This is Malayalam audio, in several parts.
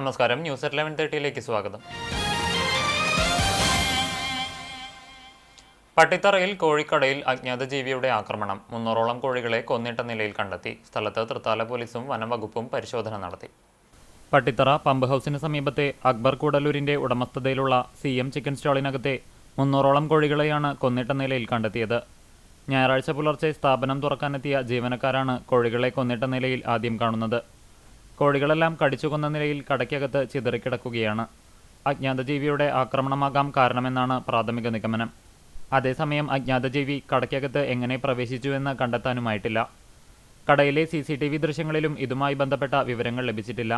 നമസ്കാരം, ന്യൂസ് 11:30 സ്വാഗതം. പട്ടിത്തറയിൽ കോഴിക്കടയിൽ അജ്ഞാത ജീവിയുടെ ആക്രമണം. 300ഓളം കോഴികളെ കൊന്നിട്ട നിലയിൽ കണ്ടെത്തി. സ്ഥലത്ത് തൃത്താല പോലീസും വനംവകുപ്പും പരിശോധന നടത്തി. പട്ടിത്തറ പമ്പ് ഹൗസിന് സമീപത്തെ അക്ബർ കൂടലൂരിന്റെ ഉടമസ്ഥതയിലുള്ള CM ചിക്കൻ സ്റ്റാളിനകത്തെ 300ഓളം കോഴികളെയാണ് കൊന്നിട്ട നിലയിൽ കണ്ടെത്തിയത്. ഞായറാഴ്ച പുലർച്ചെ സ്ഥാപനം തുറക്കാനെത്തിയ ജീവനക്കാരാണ് കോഴികളെ കൊന്നിട്ട നിലയിൽ ആദ്യം കാണുന്നത്. കോഴികളെല്ലാം കടിച്ചുകൊന്ന നിലയിൽ കടയ്ക്കകത്ത് ചിതറിക്കിടക്കുകയാണ്. അജ്ഞാതജീവിയുടെ ആക്രമണമാകാം കാരണമെന്നാണ് പ്രാഥമിക നിഗമനം. അതേസമയം അജ്ഞാതജീവി കടയ്ക്കകത്ത് എങ്ങനെ പ്രവേശിച്ചുവെന്ന് കണ്ടെത്താനുമായിട്ടില്ല. കടയിലെ CCTV ദൃശ്യങ്ങളിലും ഇതുമായി ബന്ധപ്പെട്ട വിവരങ്ങൾ ലഭിച്ചിട്ടില്ല.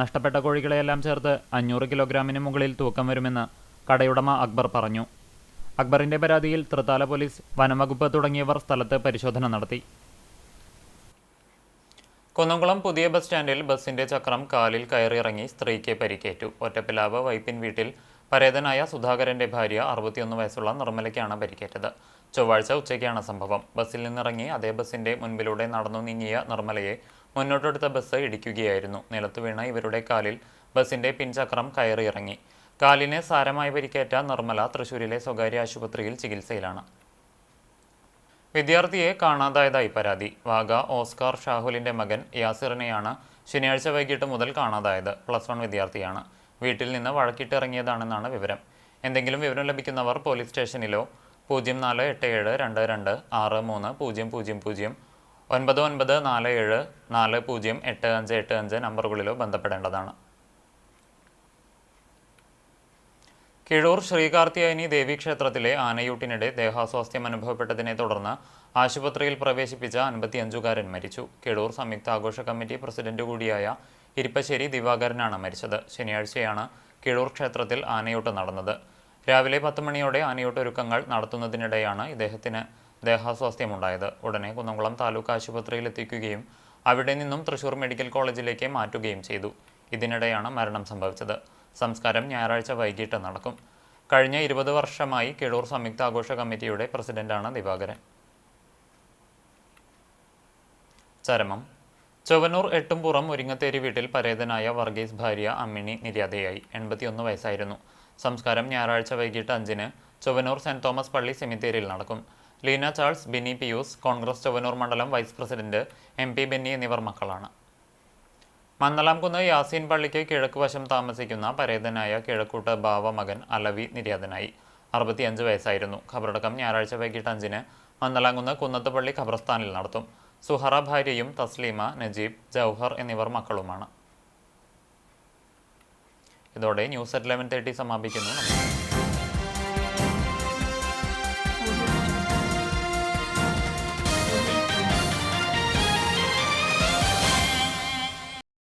നഷ്ടപ്പെട്ട കോഴികളെയെല്ലാം ചേർത്ത് 500 കിലോഗ്രാമിന് മുകളിൽ തൂക്കം വരുമെന്ന് കടയുടമ അക്ബർ പറഞ്ഞു. അക്ബറിന്റെ പരാതിയിൽ തൃത്താല പോലീസ്, വനംവകുപ്പ് തുടങ്ങിയവർ സ്ഥലത്ത് പരിശോധന നടത്തി. കുന്നംകുളം പുതിയ ബസ് സ്റ്റാൻഡിൽ ബസിന്റെ ചക്രം കാലിൽ കയറിയിറങ്ങി സ്ത്രീക്ക് പരിക്കേറ്റു. ഒറ്റപ്പിലാവ് വൈപ്പിൻ വീട്ടിൽ പരേതനായ സുധാകരന്റെ ഭാര്യ 61 വയസ്സുള്ള നിർമ്മലയ്ക്കാണ് പരിക്കേറ്റത്. ചൊവ്വാഴ്ച ഉച്ചയ്ക്കാണ് സംഭവം. ബസ്സിൽ നിന്നിറങ്ങി അതേ ബസിന്റെ മുൻപിലൂടെ നടന്നു നീങ്ങിയ നിർമ്മലയെ മുന്നോട്ടെടുത്ത ബസ് ഇടിക്കുകയായിരുന്നു. നിലത്തു വീണ ഇവരുടെ കാലിൽ ബസിന്റെ പിൻചക്രം കയറിയിറങ്ങി. കാലിന് സാരമായ പരിക്കേറ്റ നിർമ്മല തൃശൂരിലെ സ്വകാര്യ ആശുപത്രിയിൽ ചികിത്സയിലാണ്. വിദ്യാർത്ഥിയെ കാണാതായതായി പരാതി. വാഗ ഓസ്കാർ ഷാഹുലിന്റെ മകൻ യാസിറിനെയാണ് ശനിയാഴ്ച വൈകിട്ട് മുതൽ കാണാതായത്. +1 വിദ്യാർത്ഥിയാണ്. വീട്ടിൽ നിന്ന് വഴക്കിട്ടിറങ്ങിയതാണെന്നാണ് വിവരം. എന്തെങ്കിലും വിവരം ലഭിക്കുന്നവർ പോലീസ് സ്റ്റേഷനിലോ 048723630000 9947408585 നമ്പറുകളിലോ ബന്ധപ്പെടേണ്ടതാണ്. കിഴൂർ ശ്രീകാർത്തിയായനി ദേവീക്ഷേത്രത്തിലെ ആനയൂട്ടിനിടെ ദേഹാസ്വാസ്ഥ്യം അനുഭവപ്പെട്ടതിനെ തുടർന്ന് ആശുപത്രിയിൽ പ്രവേശിപ്പിച്ച 55കാരൻ മരിച്ചു. കിഴൂർ സംയുക്ത ആഘോഷ കമ്മിറ്റി പ്രസിഡന്റ് കൂടിയായ ഇരിപ്പശ്ശേരി ദിവാകരനാണ് മരിച്ചത്. ശനിയാഴ്ചയാണ് കിഴൂർ ക്ഷേത്രത്തിൽ ആനയൂട്ട് നടന്നത്. രാവിലെ 10 മണിയോടെ ആനയൂട്ടൊരുക്കങ്ങൾ നടത്തുന്നതിനിടെയാണ് ഇദ്ദേഹത്തിന് ദേഹാസ്വാസ്ഥ്യമുണ്ടായത്. ഉടനെ കുന്നംകുളം താലൂക്ക് ആശുപത്രിയിൽ എത്തിക്കുകയും അവിടെ നിന്നും തൃശൂർ മെഡിക്കൽ കോളേജിലേക്ക് മാറ്റുകയും ചെയ്തു. ഇതിനിടെയാണ് മരണം സംഭവിച്ചത്. സംസ്കാരം ഞായറാഴ്ച വൈകിട്ട് നടക്കും. കഴിഞ്ഞ 20 വർഷമായി കിഴൂർ സംയുക്ത ആഘോഷ കമ്മിറ്റിയുടെ പ്രസിഡന്റാണ് ദിവാകരൻ. ചരമം. ചൊവ്വന്നൂർ എട്ടുംപുറം മുരിങ്ങത്തേരി വീട്ടിൽ പരേതനായ വർഗീസ് ഭാര്യ അമ്മിണി നിര്യാതയായി. 81 വയസ്സായിരുന്നു. സംസ്കാരം ഞായറാഴ്ച വൈകിട്ട് 5-ന് ചൊവ്വന്നൂർ സെന്റ് തോമസ് പള്ളി സെമിത്തേരിയിൽ നടക്കും. ലീന ചാൾസ്, ബിനി പിയൂസ്, കോൺഗ്രസ് ചൊവ്വന്നൂർ മണ്ഡലം വൈസ് പ്രസിഡന്റ് MP ബെന്നി എന്നിവർ മക്കളാണ്. മന്നലാംകുന്ന് യാസീൻ പള്ളിക്ക് കിഴക്കുവശം താമസിക്കുന്ന പരേതനായ കിഴക്കൂട്ട് ബാവ മകൻ അലവി നിര്യാതനായി. 65 വയസ്സായിരുന്നു. ഖബറടക്കം ഞായറാഴ്ച വൈകിട്ട് 5-ന് മന്നലാംകുന്ന് കുന്നത്തുപള്ളി ഖബർസ്ഥാനിൽ നടത്തും. സുഹറ ഭാര്യയും തസ്ലീമ, നജീബ്, ജൗഹർ എന്നിവർ മക്കളുമാണ്. ഇതോടെ ന്യൂസ് 11:30 സമാപിക്കുന്നു.